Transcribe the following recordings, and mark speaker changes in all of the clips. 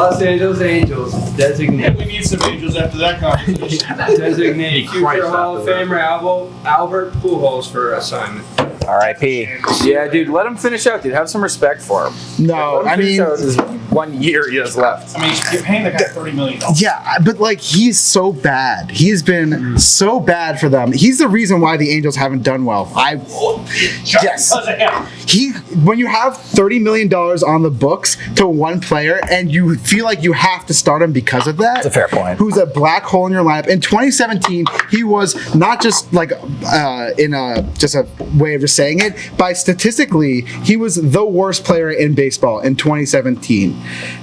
Speaker 1: Los Angeles Angels designate.
Speaker 2: We need some Angels after that conversation.
Speaker 1: Designate future Hall of Famer Albert Pujols for assignment.
Speaker 3: R.I.P.
Speaker 4: Yeah, dude, let him finish out, dude. Have some respect for him.
Speaker 3: No, I mean,
Speaker 4: this 1 year he has left.
Speaker 2: I mean, you're paying the guy $30 million.
Speaker 3: yeah, but like he's so bad. He's been so bad for them. He's the reason why the Angels haven't done well. Yes. When you have $30 million on the books to one player and you feel like you have to start him because of that.
Speaker 5: That's a fair point.
Speaker 3: Who's a black hole in your lineup. In 2017, he was not just like just a way of just saying it, by statistically, he was the worst player in baseball in 2017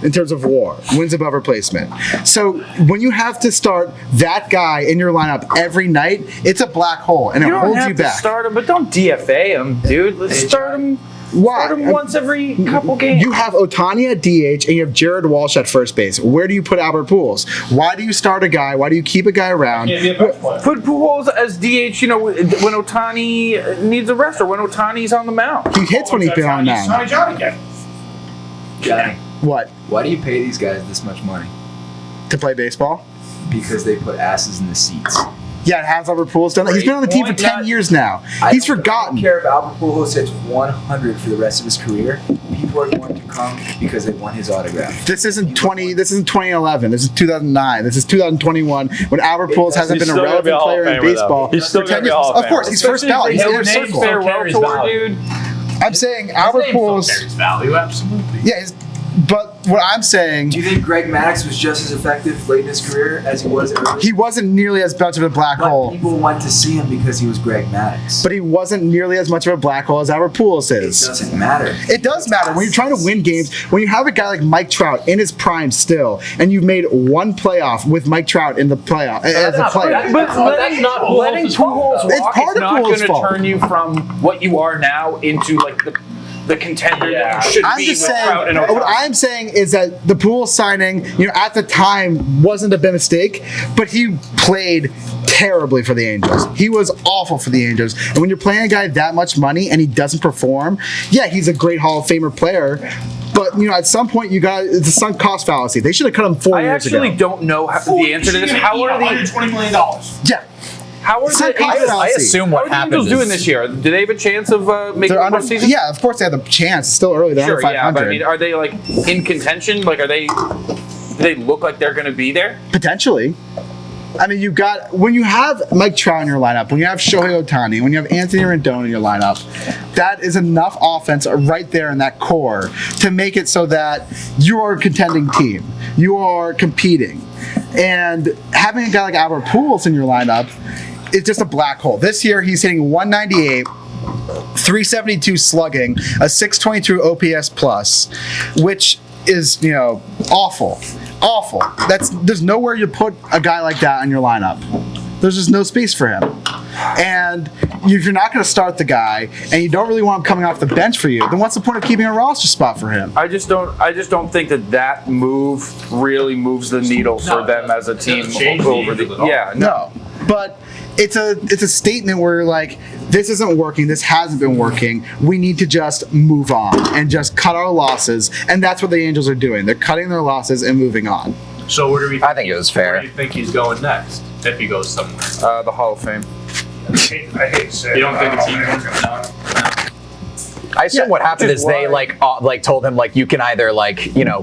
Speaker 3: in terms of WAR, wins above replacement. So when you have to start that guy in your lineup every night, it's a black hole and it holds you back.
Speaker 4: Start him, but don't DFA him, dude. Let's start him.
Speaker 3: Why?
Speaker 4: Start him once every couple games.
Speaker 3: You have Ohtani at DH and you have Jared Walsh at first base. Where do you put Albert Pujols? Why do you start a guy? Why do you keep a guy around?
Speaker 4: Put Pujols as DH, you know, when Ohtani needs a rest or when Ohtani's on the mound.
Speaker 3: He hits when he's been on the mound.
Speaker 1: Johnny,
Speaker 3: What?
Speaker 1: why do you pay these guys this much money?
Speaker 3: To play baseball?
Speaker 1: Because they put asses in the seats.
Speaker 3: Yeah, has Albert Pujols done that? He's been on the team for 10 years now. He's forgotten.
Speaker 1: I don't care if Albert Pujols hits 100 for the rest of his career. People are going to come because they want his autograph.
Speaker 3: This isn't 2011. This is 2009. This is 2021 when Albert Pujols hasn't been a relevant player in baseball.
Speaker 5: He's still
Speaker 3: for
Speaker 5: going
Speaker 3: 10
Speaker 5: to be a
Speaker 3: years.
Speaker 5: Hall of
Speaker 3: Of course, he's first ballot. He's inner circle.
Speaker 4: Farewell tour, dude.
Speaker 3: I'm saying Albert Pujols.
Speaker 2: Value, absolutely.
Speaker 3: Yeah, but what I'm saying,
Speaker 1: Do you think Greg Maddux was just as effective late in his career as he was early?
Speaker 3: he wasn't nearly as much of a black
Speaker 1: But
Speaker 3: hole.
Speaker 1: people went to see him because he was Greg Maddux.
Speaker 3: But he wasn't nearly as much of a black hole as Albert Pujols
Speaker 1: It
Speaker 3: is.
Speaker 1: doesn't matter.
Speaker 3: It does matter when you're trying to win games. When you have a guy like Mike Trout in his prime still, and you've made one playoff with Mike Trout in the playoff as a player.
Speaker 4: But letting Pujols
Speaker 3: It's
Speaker 4: walk
Speaker 3: part
Speaker 4: is
Speaker 3: of
Speaker 4: not
Speaker 3: Pujols'
Speaker 4: going to
Speaker 3: fault.
Speaker 4: turn you from what you are now into like the contender that you should
Speaker 3: I'm
Speaker 4: be
Speaker 3: just
Speaker 4: with
Speaker 3: saying,
Speaker 4: Trout and
Speaker 3: what
Speaker 4: Ohtani.
Speaker 3: I'm saying is that the Pujols signing, at the time wasn't a big mistake, but he played terribly for the Angels. He was awful for the Angels. And when you're playing a guy that much money and he doesn't perform, yeah, he's a great Hall of Famer player. But at some point it's a sunk cost fallacy. They should have cut him 4 years ago.
Speaker 4: I actually don't know the answer to this. How are
Speaker 2: $120 million?
Speaker 3: Yeah.
Speaker 4: How are
Speaker 3: Sunk
Speaker 4: the
Speaker 3: cost
Speaker 4: Angels?
Speaker 3: fallacy.
Speaker 5: I assume
Speaker 4: How
Speaker 5: what
Speaker 4: are the
Speaker 5: happens
Speaker 4: Angels doing
Speaker 5: is
Speaker 4: this year? Do they have a chance of making
Speaker 3: They're
Speaker 4: the
Speaker 3: under,
Speaker 4: postseason?
Speaker 3: yeah, of course they have a chance. It's still early. They're
Speaker 4: Sure,
Speaker 3: under
Speaker 4: yeah,
Speaker 3: 500.
Speaker 4: but I mean, are they like in contention? Like, do they look like they're going to be there?
Speaker 3: Potentially. I mean, when you have Mike Trout in your lineup, when you have Shohei Ohtani, when you have Anthony Rendon in your lineup, that is enough offense right there in that core to make it so that you are a contending team. You are competing. And having a guy like Albert Pujols in your lineup is just a black hole. This year, he's hitting 198, 372 slugging, a 622 OPS plus, which is, awful. Awful. There's nowhere you put a guy like that in your lineup. There's just no space for him. And if you're not going to start the guy and you don't really want him coming off the bench for you, then what's the point of keeping a roster spot for him?
Speaker 4: I just don't think that move really moves the needle for them as a team over the. Yeah,
Speaker 3: No. But it's a statement where you're like, this isn't working, this hasn't been working, we need to just move on and just cut our losses, and that's what the Angels are doing. They're cutting their losses and moving on.
Speaker 2: So where do we?
Speaker 5: I think it was fair.
Speaker 2: Where do you think he's going next? If he goes somewhere.
Speaker 4: the Hall of Fame.
Speaker 2: I hate to say it. You don't think the team?
Speaker 5: I assume what happened is they told him you can either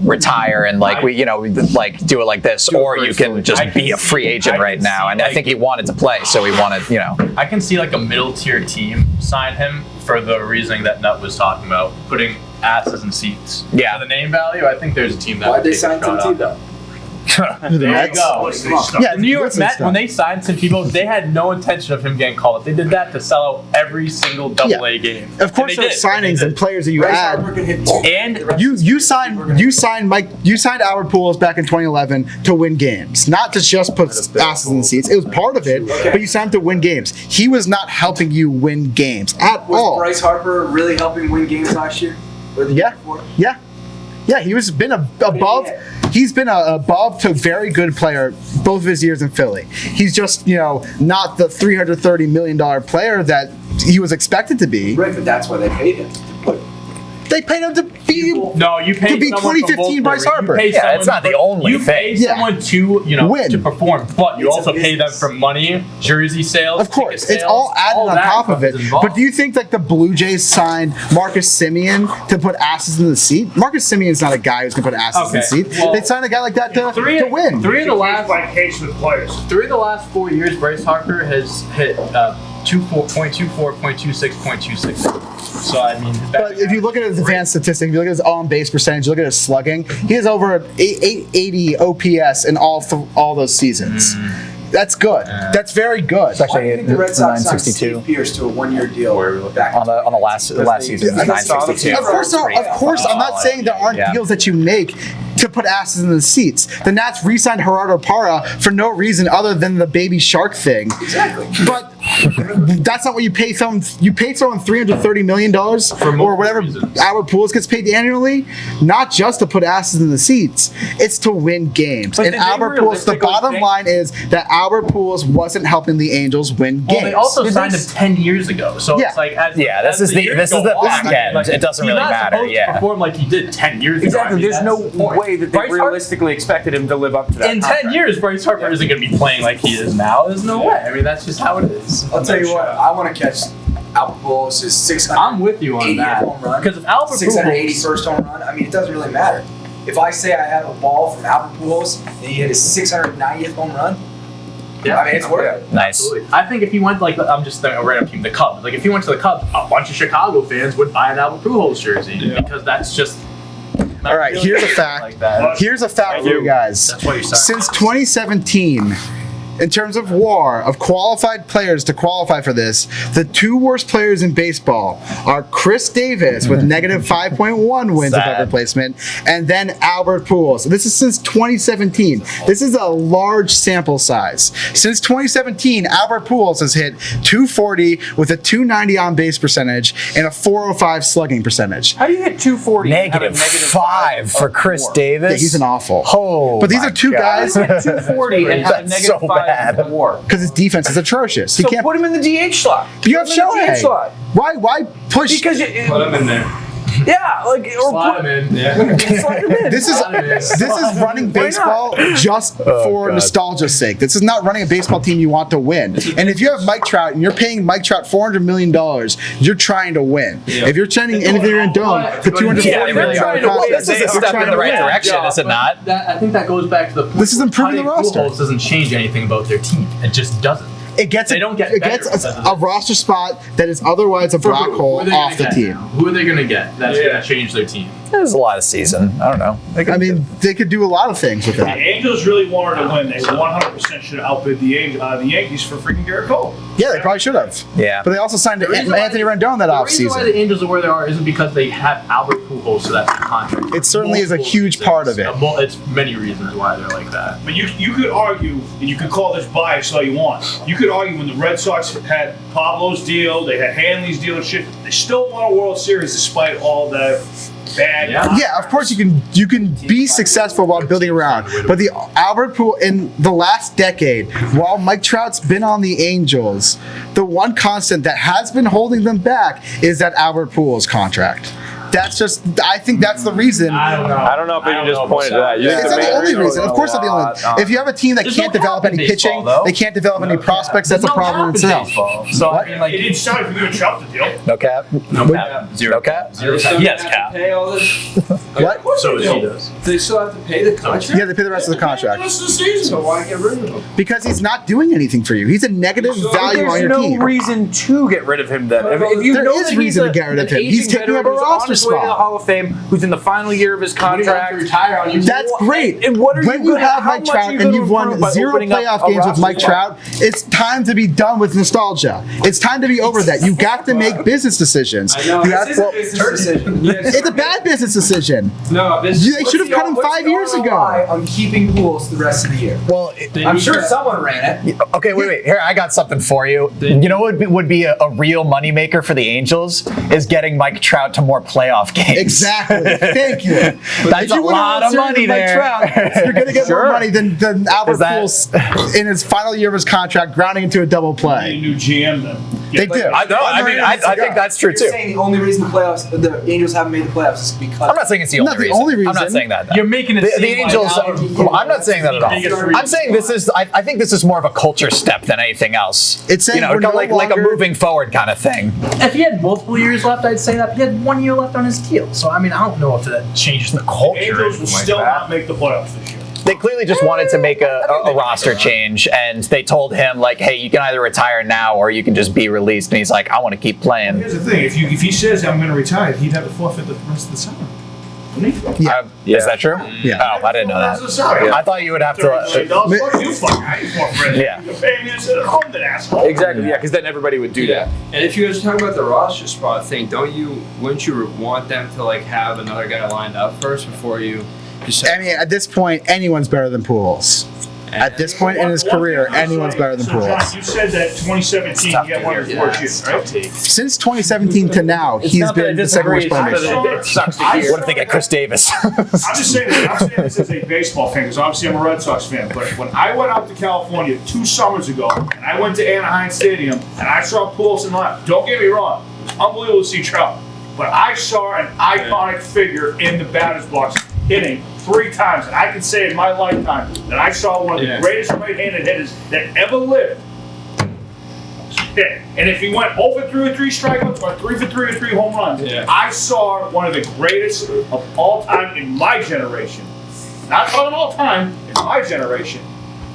Speaker 5: retire and do it like this, or you can just be a free agent right now. And I think he wanted to play, so he wanted
Speaker 6: I can see a middle tier team sign him for the reasoning that Nut was talking about, putting asses in seats.
Speaker 5: Yeah.
Speaker 6: For the name value, I think there's a team that
Speaker 1: Why'd
Speaker 6: would
Speaker 1: they
Speaker 6: take a
Speaker 1: sign
Speaker 6: shot
Speaker 1: Tim
Speaker 6: on.
Speaker 1: Tebow?
Speaker 3: The
Speaker 6: There
Speaker 3: Mets?
Speaker 6: you go.
Speaker 3: Yeah,
Speaker 6: The New York
Speaker 3: listen,
Speaker 6: Mets,
Speaker 3: stuff.
Speaker 6: when they signed Tim Tebow, they had no intention of him getting called up. They did that to sell out every single Double-A game.
Speaker 3: Of course,
Speaker 6: And they
Speaker 3: there's
Speaker 6: did.
Speaker 3: signings and players that you
Speaker 1: Bryce
Speaker 3: add.
Speaker 1: Harper can hit two.
Speaker 6: And
Speaker 3: You signed Albert Pujols back in 2011 to win games, not to just put asses in seats. It was part of it, but you signed him to win games. He was not helping you win games at
Speaker 1: Was
Speaker 3: all.
Speaker 1: Bryce Harper really helping win games last year? Or the year before?
Speaker 3: Yeah. He's been above. He's been a above to very good player both of his years in Philly. He's just not the $330 million player that he was expected to be.
Speaker 1: Right, but that's why they paid him.
Speaker 3: They paid him to be.
Speaker 6: No, you pay
Speaker 3: To be
Speaker 6: someone from
Speaker 3: 2015
Speaker 6: both
Speaker 3: Bryce
Speaker 6: ways.
Speaker 3: Harper.
Speaker 6: You pay
Speaker 5: Yeah,
Speaker 6: someone
Speaker 5: it's not the only
Speaker 6: You pay
Speaker 5: thing.
Speaker 3: Yeah.
Speaker 6: someone to
Speaker 3: Win.
Speaker 6: to perform, but you
Speaker 1: It's a
Speaker 6: also pay them
Speaker 1: business.
Speaker 6: for money, jersey sales.
Speaker 3: Of course,
Speaker 6: ticket
Speaker 3: it's
Speaker 6: sales,
Speaker 3: all added on
Speaker 6: that
Speaker 3: top of
Speaker 6: stuff
Speaker 3: it.
Speaker 6: is involved.
Speaker 3: But do you think like the Blue Jays signed Marcus Semien to put asses in the seat? Marcus Semien's not a guy who's gonna put asses in the
Speaker 6: Okay,
Speaker 3: seat.
Speaker 6: well,
Speaker 3: They signed a guy like that to win.
Speaker 6: Three of the last
Speaker 2: by case with players.
Speaker 6: 4 years, Bryce Harper has hit 0.24, 0.26, 0.26. So I mean, his
Speaker 3: But if you look at his advanced statistics, if you look at his on-base percentage, you look at his slugging, he has over an 880 OPS in all those seasons. That's good. That's very good.
Speaker 1: Why do you
Speaker 5: Actually,
Speaker 1: think the Red Sox signed
Speaker 5: 962
Speaker 1: Steve Pierce to a 1-year deal back
Speaker 5: on the last season.
Speaker 1: I
Speaker 5: Was
Speaker 1: saw the
Speaker 5: 962.
Speaker 3: Of course, I'm not saying there aren't
Speaker 5: Yeah.
Speaker 3: deals that you make to put asses in the seats. The Nats re-signed Gerardo Parra for no reason other than the baby shark thing.
Speaker 1: Exactly.
Speaker 3: But that's not what you pay someone. You pay someone $330 million or whatever
Speaker 6: reasons.
Speaker 3: Albert Pujols gets paid annually, not just to put asses in the seats. It's to win games.
Speaker 4: But
Speaker 3: And
Speaker 4: did they
Speaker 3: Albert Pujols, the
Speaker 4: realistically
Speaker 3: bottom
Speaker 4: think-
Speaker 3: line is that Albert Pujols wasn't helping the Angels win
Speaker 6: well,
Speaker 3: games.
Speaker 6: they also
Speaker 4: Did
Speaker 6: signed
Speaker 4: they
Speaker 6: him 10 years ago. So
Speaker 3: Yeah.
Speaker 6: it's like,
Speaker 5: Yeah, this is the
Speaker 6: years
Speaker 5: this is
Speaker 6: go
Speaker 5: the
Speaker 6: on,
Speaker 5: back end.
Speaker 6: like,
Speaker 5: It doesn't
Speaker 6: he's
Speaker 5: really
Speaker 6: not
Speaker 5: matter.
Speaker 6: supposed to
Speaker 5: Yeah.
Speaker 6: perform like he did 10 years ago.
Speaker 4: Exactly.
Speaker 6: I mean,
Speaker 4: There's
Speaker 6: that's
Speaker 4: no
Speaker 6: the point.
Speaker 4: way that they
Speaker 6: Bryce Harper-
Speaker 4: realistically expected him to live up to that.
Speaker 6: In 10
Speaker 4: contract.
Speaker 6: years, Bryce Harper isn't going to be playing like he is now. There's no way. I mean, that's just how it is.
Speaker 1: I'll tell you what, I want to catch Albert Pujols' 600.
Speaker 6: I'm with you on that.
Speaker 1: home run.
Speaker 6: Because if Albert
Speaker 1: 681st home run. I mean, it doesn't really matter. If I say I have a ball from Albert Pujols and he hit his 690th home run,
Speaker 6: Yeah.
Speaker 1: I mean, it's worth it.
Speaker 5: Nice.
Speaker 6: Absolutely. I think if he went like I'm just thinking a random team, the Cubs. Like if he went to the Cubs, a bunch of Chicago fans would buy an Albert Pujols jersey because that's just. not
Speaker 3: All right,
Speaker 6: really
Speaker 3: here's a
Speaker 6: anything
Speaker 3: fact.
Speaker 6: Like that.
Speaker 3: Here's a fact for you guys.
Speaker 6: That's why you're signing.
Speaker 3: Since 2017, in terms of WAR, of qualified players to qualify for this, the two worst players in baseball are Chris Davis with negative 5.1 wins above
Speaker 5: Sad.
Speaker 3: replacement, and then Albert Pujols. This is since 2017. This is a large sample size. Since 2017, Albert Pujols has hit 240 with a 290 on base percentage and a 405 slugging percentage.
Speaker 4: How do you hit 240? and have a
Speaker 5: -5 for Chris
Speaker 4: WAR?
Speaker 5: Davis.
Speaker 3: Yeah, he's an awful.
Speaker 5: Oh,
Speaker 3: But these
Speaker 5: my
Speaker 3: are two
Speaker 5: God.
Speaker 3: guys
Speaker 4: 240 and have a
Speaker 5: That's
Speaker 4: negative
Speaker 5: so
Speaker 4: 5
Speaker 5: bad.
Speaker 4: WAR.
Speaker 3: because his defense is atrocious. He
Speaker 4: So
Speaker 3: can't.
Speaker 4: put him in the DH slot.
Speaker 3: You have
Speaker 4: Put him in the DH
Speaker 3: Shohei.
Speaker 4: slot.
Speaker 3: Why push?
Speaker 4: Because
Speaker 2: Put him in there.
Speaker 4: yeah, like or
Speaker 6: Slide
Speaker 4: put,
Speaker 6: him in. Yeah.
Speaker 4: slide him in.
Speaker 3: This is running baseball just
Speaker 5: Oh,
Speaker 3: for
Speaker 5: God.
Speaker 3: nostalgia's sake. This is not running a baseball team you want to win. And if you have Mike Trout and you're paying Mike Trout $400 million, you're trying to win. If you're sending Anthony Rendon to $240
Speaker 5: Yeah, they really are.
Speaker 3: million,
Speaker 5: This is a step in the right direction, is it not?
Speaker 6: I think that goes back to the point.
Speaker 3: This is improving the
Speaker 6: where
Speaker 3: roster.
Speaker 6: Pujols doesn't change anything about their team. It just doesn't.
Speaker 3: it gets
Speaker 6: They don't get
Speaker 3: it
Speaker 6: better
Speaker 3: gets
Speaker 6: because of
Speaker 3: a
Speaker 6: this.
Speaker 3: roster spot that is otherwise a black
Speaker 6: Who
Speaker 3: hole
Speaker 6: are they gonna
Speaker 3: off the
Speaker 6: get
Speaker 3: team.
Speaker 6: now? Who are they going to get that's going to change their team?
Speaker 5: There's a lot of season. I don't know.
Speaker 3: I mean, they could do a lot of things with
Speaker 7: The
Speaker 3: that.
Speaker 7: Angels really wanted to win. They 100% should have outbid the Yankees for freaking Garrett Cole.
Speaker 3: Yeah, they probably should have.
Speaker 5: Yeah.
Speaker 3: But they also signed
Speaker 6: The reason why
Speaker 3: Anthony
Speaker 6: they-
Speaker 3: Rendon that
Speaker 6: The reason why
Speaker 3: offseason.
Speaker 6: the Angels are where they are isn't because they have Albert Pujols, so that's the contract.
Speaker 3: It certainly is a
Speaker 6: Multiple
Speaker 3: huge
Speaker 6: reasons.
Speaker 3: part of it.
Speaker 6: It's many reasons why they're like that.
Speaker 7: But you could argue, and you could call this bias all you want. You could argue when the Red Sox had Pablo's deal, they had Hanley's deal and shit, they still won a World Series despite all that bad.
Speaker 6: Yeah.
Speaker 3: Yeah, of course you can be successful while building around. But the Albert Pujols in the last decade, while Mike Trout's been on the Angels, the one constant that has been holding them back is that Albert Pujols contract. That's just, I think that's the reason.
Speaker 6: I don't know.
Speaker 4: I don't know if we can just point to that.
Speaker 3: It's not the only reason. Of course, not the only. If you have a team that
Speaker 6: There's
Speaker 3: can't
Speaker 6: no
Speaker 3: develop
Speaker 6: cap in
Speaker 3: any
Speaker 6: baseball,
Speaker 3: pitching,
Speaker 6: though.
Speaker 3: they can't develop any prospects. That's a
Speaker 6: There's no
Speaker 3: problem in
Speaker 6: cap in
Speaker 3: itself.
Speaker 6: baseball. So I mean, like,
Speaker 7: It didn't sound like you were Trout the deal.
Speaker 5: No cap.
Speaker 6: no cap.
Speaker 5: No cap.
Speaker 6: Zero cap. Yes, cap.
Speaker 2: Pay all this.
Speaker 3: What?
Speaker 6: So he does.
Speaker 2: They still have to pay the contract.
Speaker 3: Yeah, they pay the rest of the contract
Speaker 7: Rest of the season.
Speaker 2: So why get rid of him?
Speaker 3: because he's not doing anything for you. He's a negative value on
Speaker 4: There's
Speaker 3: your
Speaker 4: no
Speaker 3: team.
Speaker 4: reason to get rid of him then. If you
Speaker 3: There
Speaker 4: know
Speaker 3: is
Speaker 4: that
Speaker 3: reason
Speaker 4: he's
Speaker 3: to get rid of
Speaker 4: an
Speaker 3: him. He's
Speaker 4: aging
Speaker 3: taking up
Speaker 4: veteran
Speaker 3: a
Speaker 4: who's on
Speaker 3: roster
Speaker 4: his way to the
Speaker 3: spot.
Speaker 4: Hall of Fame, who's in the final year of his contract.
Speaker 6: Retire on you.
Speaker 3: That's great.
Speaker 4: And what are
Speaker 3: when
Speaker 4: you
Speaker 3: you
Speaker 4: gonna-
Speaker 3: have
Speaker 4: how
Speaker 3: Mike
Speaker 4: much are
Speaker 3: Trout
Speaker 4: you
Speaker 3: and
Speaker 4: gonna
Speaker 3: you've won
Speaker 4: improve by
Speaker 3: 0
Speaker 4: opening up
Speaker 3: playoff
Speaker 4: a
Speaker 3: games with
Speaker 4: roster
Speaker 3: Mike
Speaker 4: spot?
Speaker 3: Trout, it's time to be done with nostalgia. It's time to be over that. You got to make business decisions.
Speaker 2: I know.
Speaker 3: You have-
Speaker 2: This is a business decision. Yes.
Speaker 3: it's a bad business decision.
Speaker 2: No, this.
Speaker 3: They should have cut him 5 years ago.
Speaker 1: I'm keeping Pujols the rest of the year.
Speaker 5: Well,
Speaker 1: I'm sure someone ran it.
Speaker 5: okay, wait. Here, I got something for you. You know what would be a real moneymaker for the Angels is getting Mike Trout to more playoff playoff games.
Speaker 3: Exactly. Thank you.
Speaker 5: That's a lot of money there.
Speaker 3: You're going to get more
Speaker 5: Sure.
Speaker 3: money than Albert
Speaker 5: Is that-
Speaker 3: Pujols in his final year of his contract, grounding into a double
Speaker 7: Need a
Speaker 3: play.
Speaker 7: new GM then.
Speaker 3: They do.
Speaker 5: I think that's true
Speaker 1: You're
Speaker 5: too.
Speaker 1: saying the only reason the Angels haven't made the playoffs is because
Speaker 5: I'm not saying it's the
Speaker 3: Not
Speaker 5: only
Speaker 3: the
Speaker 5: reason.
Speaker 3: only
Speaker 5: I'm not
Speaker 3: reason.
Speaker 5: saying that.
Speaker 6: You're making it
Speaker 5: The
Speaker 6: seem
Speaker 5: Angels.
Speaker 6: like
Speaker 5: I'm not saying that at
Speaker 6: Biggest
Speaker 5: all.
Speaker 6: reason
Speaker 5: I'm saying this is. I think this is more of a culture step than anything else.
Speaker 3: It's saying
Speaker 5: you know,
Speaker 3: we're no
Speaker 5: like a
Speaker 3: longer-
Speaker 5: moving forward kind of thing.
Speaker 6: if he had multiple years left, I'd say that. He had 1 year left on his deal. So I mean, I don't know if that changes the
Speaker 7: The
Speaker 6: culture. or
Speaker 7: Angels will
Speaker 6: anything like
Speaker 7: still
Speaker 6: that.
Speaker 7: not make the playoffs this year.
Speaker 5: They clearly just wanted to make a roster change, and they told him like, "Hey, you can either retire now or you can just be released." And he's like, "I want to keep playing."
Speaker 7: Here's the thing: if he says I'm going to retire, he'd have to forfeit the rest of the summer. Wouldn't he?
Speaker 5: Is that true?
Speaker 3: Yeah.
Speaker 5: Oh, I didn't know that. I thought you would have to.
Speaker 7: $30 million. Fuck you, fuck. I ain't forfeit.
Speaker 5: Yeah.
Speaker 7: You're paying me to sit at home, then asshole.
Speaker 4: Exactly, yeah, because then everybody would do that.
Speaker 8: And if you guys are talking about the roster spot thing, wouldn't you want them to like have another guy lined up first before you just
Speaker 3: I mean, at this point, anyone's better than Pujols. At this point in his career, anyone's better than
Speaker 7: So, John,
Speaker 3: Pujols.
Speaker 7: you said that 2017 he had one of his worst years, right?
Speaker 3: Since 2017 to now, he's
Speaker 4: not that I
Speaker 3: been the second worst
Speaker 4: disagree,
Speaker 3: player.
Speaker 4: it's just that it sucks to hear.
Speaker 5: What if they get Chris Davis?
Speaker 7: I'm just saying this as a baseball fan, because obviously I'm a Red Sox fan, but when I went out to California 2 summers ago, and I went to Anaheim Stadium, and I saw Pujols in live, don't get me wrong, it was unbelievable to see Trout, but I saw an iconic figure in the batter's box hitting 3 times, and I can say in my lifetime that I saw one of the greatest right-handed hitters that ever lived. And if he went 0 for 3 with 3 strikeouts or 3 for 3 with 3 home runs, I saw one of the greatest of all time in my generation. Not of all time, in my generation.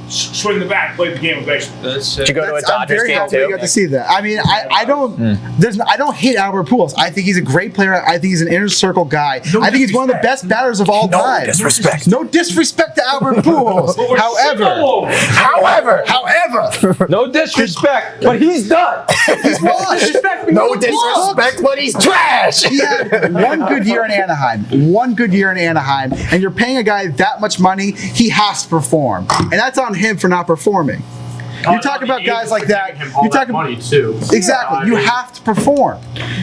Speaker 7: Swing the bat, play the game of baseball.
Speaker 5: Did you go to a
Speaker 3: I'm
Speaker 5: Dodgers
Speaker 3: very
Speaker 5: game
Speaker 3: happy we
Speaker 5: too?
Speaker 3: got to see that. I mean, I don't hate Albert Pujols. I think he's a great player. I think he's an inner circle guy. I think he's one of the best batters of all time.
Speaker 5: disrespect.
Speaker 3: No disrespect to Albert Pujols. However,
Speaker 4: No disrespect, but he's done.
Speaker 3: he's washed.
Speaker 5: No disrespect, but he's trash.
Speaker 3: He had one good year in Anaheim. And you're paying a guy that much money, he has to perform. And that's on him for not performing. You talk about guys like that. You talk about
Speaker 6: money too.
Speaker 3: exactly. You have to perform.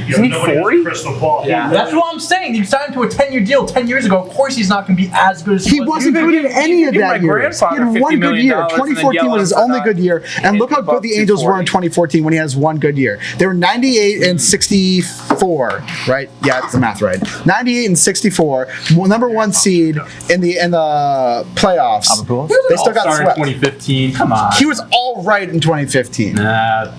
Speaker 7: Isn't he 40? Crystal ball.
Speaker 6: Yeah, that's what I'm saying. He signed to a 10-year deal 10 years ago. Of course, he's not going to be as good as
Speaker 3: He
Speaker 6: was.
Speaker 3: wasn't good in any of that years. He had one good year. 2014 was his only good year. And look how good the Angels were in 2014 when he has one good year. They were 98 and 64, right? Yeah, it's the math right. 98 and 64, number 1 seed in the playoffs.
Speaker 5: Albert Pujols?
Speaker 3: They still got
Speaker 6: All-star in
Speaker 3: swept.
Speaker 6: 2015. Come on.
Speaker 3: He was all right in 2015.
Speaker 6: Nah.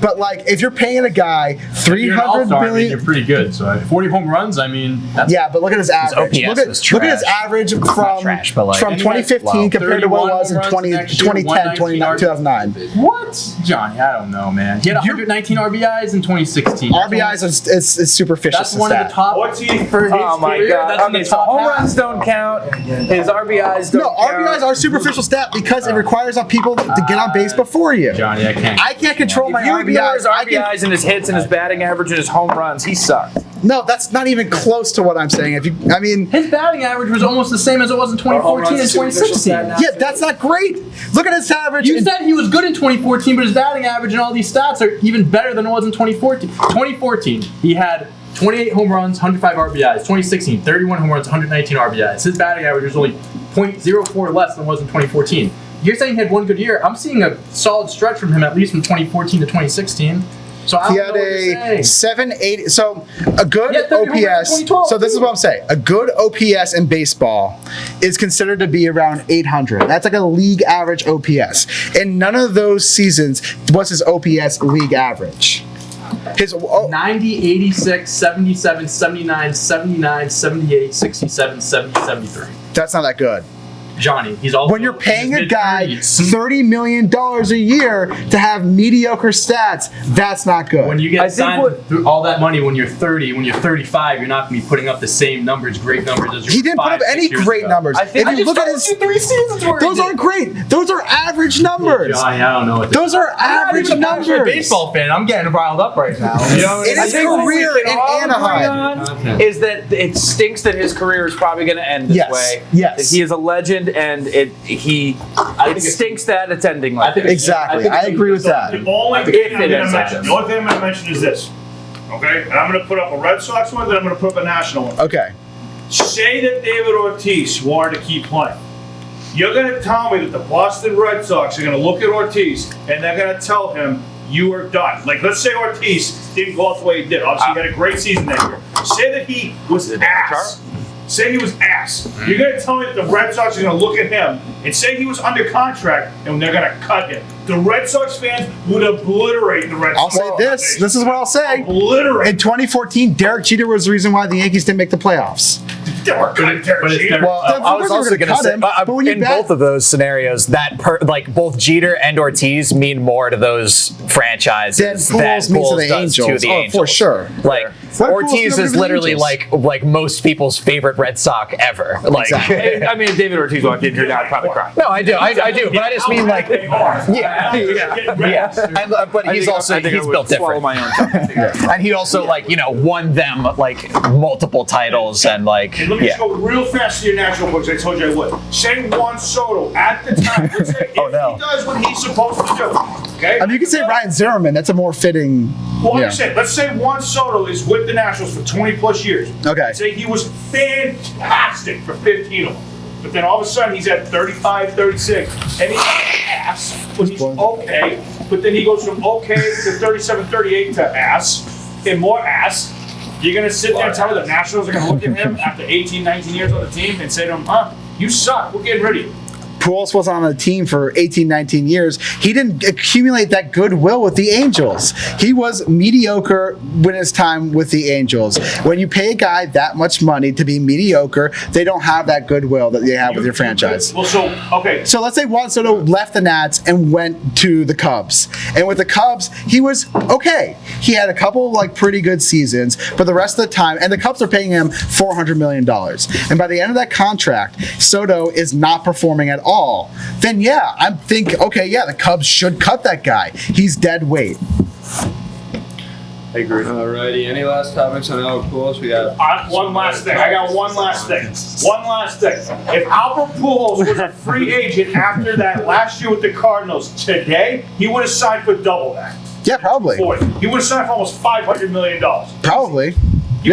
Speaker 3: But like, if you're paying a guy
Speaker 6: If you're an
Speaker 3: 300
Speaker 6: all-star, I mean,
Speaker 3: million.
Speaker 6: you're pretty good. So 40 home runs, I mean, that's
Speaker 3: Yeah, but look at his average.
Speaker 5: OPS
Speaker 3: Look
Speaker 5: was
Speaker 3: at his
Speaker 5: trash.
Speaker 3: average
Speaker 5: Not
Speaker 3: from
Speaker 5: trash, but like-
Speaker 3: from
Speaker 6: And he had
Speaker 3: 2015 compared to what it
Speaker 6: 31
Speaker 3: was in
Speaker 6: home runs
Speaker 3: 20,
Speaker 6: next year,
Speaker 3: 2010, 2009.
Speaker 6: 119 What? Johnny, I don't know, man. He had 119 RBIs in 2016.
Speaker 3: RBIs is superficial.
Speaker 6: That's one of the top
Speaker 7: 14
Speaker 6: for his
Speaker 4: Oh my
Speaker 6: career.
Speaker 4: god.
Speaker 6: That's in
Speaker 4: Okay,
Speaker 6: the
Speaker 4: so
Speaker 6: top
Speaker 4: home
Speaker 6: half.
Speaker 4: runs don't count. His RBIs don't
Speaker 3: No,
Speaker 4: count.
Speaker 3: RBIs are superficial stat because it requires on people to get on base before you.
Speaker 6: Johnny, I can't.
Speaker 3: I can't control my
Speaker 4: If you ignore his
Speaker 3: RBIs. I can-
Speaker 4: RBIs and his hits and his batting average and his home runs, he sucked.
Speaker 3: No, that's not even close to what I'm saying. I mean,
Speaker 6: His batting average was almost the same as it was in 2014 and 2016.
Speaker 3: yeah, that's not great. Look at his average.
Speaker 6: You said he was good in 2014, but his batting average and all these stats are even better than it was in 2014. 2014, he had 28 home runs, 105 RBIs. 2016, 31 home runs, 119 RBIs. His batting average was only .04 less than it was in 2014. You're saying he had one good year. I'm seeing a solid stretch from him at least from 2014 to 2016. So I don't
Speaker 3: He
Speaker 6: know
Speaker 3: had
Speaker 6: what you're saying.
Speaker 3: a 780. So a good
Speaker 6: Yeah, 30 home runs in
Speaker 3: OPS.
Speaker 6: 2012,
Speaker 3: So this is
Speaker 6: too.
Speaker 3: what I'm saying. A good OPS in baseball is considered to be around 800. That's like a league average OPS. In none of those seasons was his OPS league average. His
Speaker 6: 90, 86, 77, 79, 79, 78, 67, 70, 73.
Speaker 3: that's not that good.
Speaker 6: Johnny, he's also
Speaker 3: When you're paying
Speaker 6: in
Speaker 3: a
Speaker 6: his
Speaker 3: guy
Speaker 6: mid-30s.
Speaker 3: $30 million a year to have mediocre stats, that's not good.
Speaker 6: When you
Speaker 4: I
Speaker 6: get
Speaker 4: think
Speaker 6: signed through all that money when you're 30, when you're 35, you're not going to be putting up the same numbers, great numbers as you
Speaker 3: He
Speaker 6: were
Speaker 3: didn't put
Speaker 6: 5,
Speaker 3: up any
Speaker 6: 6 years
Speaker 3: great
Speaker 6: ago.
Speaker 3: numbers.
Speaker 4: I think
Speaker 3: If you look at his,
Speaker 6: 3 seasons where
Speaker 3: those aren't great. Those are average numbers.
Speaker 6: Johnny, I don't know what
Speaker 3: Those are average
Speaker 6: I'm not even a
Speaker 3: numbers.
Speaker 6: baseball fan. I'm getting riled up right now. You know,
Speaker 3: In
Speaker 4: I
Speaker 3: his
Speaker 4: think what we
Speaker 3: career
Speaker 4: can
Speaker 3: in
Speaker 4: all agree
Speaker 3: Anaheim.
Speaker 4: on is that it stinks that his career is probably going to end this
Speaker 3: Yes,
Speaker 4: way.
Speaker 3: yes.
Speaker 4: That he is a legend, and it stinks that it's ending like
Speaker 6: I think
Speaker 4: this.
Speaker 3: Exactly. I agree with that.
Speaker 7: The only
Speaker 4: If
Speaker 7: thing
Speaker 4: it
Speaker 7: I'm going
Speaker 4: is
Speaker 7: to mention,
Speaker 4: that.
Speaker 7: the only thing I'm going to mention is this. okay? And I'm going to put up a Red Sox one, then I'm going to put up a National one.
Speaker 3: Okay.
Speaker 7: Say that David Ortiz wanted to keep playing. You're going to tell me that the Boston Red Sox are going to look at Ortiz and they're going to tell him, you are done. Like, let's say Ortiz didn't go out the way he did. Obviously, he had a great season that year. Say that he was ass. Say he was ass. You're going to tell me that the Red Sox are going to look at him and say he was under contract and they're going to cut him. The Red Sox fans would obliterate the Red Sox.
Speaker 3: I'll say this. This is what I'll say.
Speaker 7: Obliterate.
Speaker 3: In 202014, Derek Jeter was the reason why the Yankees didn't make the playoffs.
Speaker 7: They were cutting Derek
Speaker 6: but it's
Speaker 7: Jeter.
Speaker 6: Derek-
Speaker 5: Well,
Speaker 3: Of
Speaker 5: I was
Speaker 3: course we're
Speaker 5: also
Speaker 3: gonna
Speaker 5: going to
Speaker 3: cut
Speaker 5: say,
Speaker 3: him, but when you
Speaker 5: in
Speaker 3: bet-
Speaker 5: both of those scenarios, that both Jeter and Ortiz mean more to those franchises
Speaker 3: Then Pujols means to the
Speaker 5: does
Speaker 3: Angels.
Speaker 5: to the
Speaker 3: Oh,
Speaker 5: Angels.
Speaker 3: for sure.
Speaker 5: Like
Speaker 3: What if Pujols
Speaker 5: Ortiz
Speaker 3: never
Speaker 5: is
Speaker 3: been
Speaker 5: literally
Speaker 3: Angels?
Speaker 5: like most people's favorite Red Sox ever. Like,
Speaker 3: Exactly.
Speaker 4: I mean, if David Ortiz walked in here now, I'd probably cry.
Speaker 5: no, I do, but I just mean like,
Speaker 7: They are.
Speaker 5: yeah. And, but he's built different.
Speaker 4: My own tongue.
Speaker 5: And he also won them like multiple titles and like
Speaker 7: And let me just go real fast to your national books. I told you I would. Say Juan Soto at the time. Let's say if he does what he's supposed to do. Okay?
Speaker 3: I mean, you can say Ryan Zimmerman. That's a more fitting.
Speaker 7: Well,
Speaker 3: Yeah.
Speaker 7: I'm saying, let's say Juan Soto is with the Nationals for 20 plus years.
Speaker 3: Okay.
Speaker 7: Say he was fantastic for 15 of them. But then all of a sudden he's at 35, 36, and he's ass, but he's okay. But then he goes from okay to 37, 38 to ass, and more ass. You're going to sit there and tell me the Nationals are going to look at him after 18, 19 years on the team and say to him, you suck, we're getting rid of you.
Speaker 3: Pujols was on the team for 18, 19 years. He didn't accumulate that goodwill with the Angels. He was mediocre when his time with the Angels. When you pay a guy that much money to be mediocre, they don't have that goodwill that they have with your franchise.
Speaker 7: Well, so, okay.
Speaker 3: So let's say Juan Soto left the Nats and went to the Cubs. And with the Cubs, he was okay. He had a couple like pretty good seasons, but the rest of the time, and the Cubs are paying him $400 million. And by the end of that contract, Soto is not performing at all. Then yeah, I'm thinking, okay, yeah, the Cubs should cut that guy. He's dead weight.
Speaker 4: I agree.
Speaker 8: Alrighty, any last topics on Albert Pujols? We got
Speaker 7: One last thing. I got one last thing. One last thing. If Albert Pujols was a free agent after that last year with the Cardinals today, he would have signed for double that.
Speaker 3: Yeah, probably.
Speaker 7: He would have signed for almost $500 million.
Speaker 3: Probably.
Speaker 7: He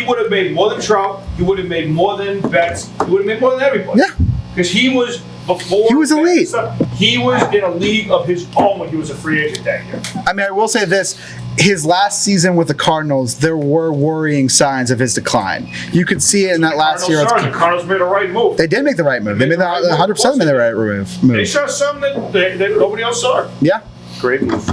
Speaker 7: would have made more than Trout. He would have made more than Betts. He would have made more than everybody.
Speaker 3: Yeah.
Speaker 7: Because he was before.
Speaker 3: He was elite.
Speaker 7: He was in a league of his own when he was a free agent that year.
Speaker 3: I mean, I will say this. His last season with the Cardinals, there were worrying signs of his decline. You could see it in that last year.
Speaker 7: The Cardinals made the right move.
Speaker 3: They did make the right move. They made the 100% made the right move.
Speaker 7: They saw something that nobody else saw.
Speaker 3: Yeah.
Speaker 4: Great move.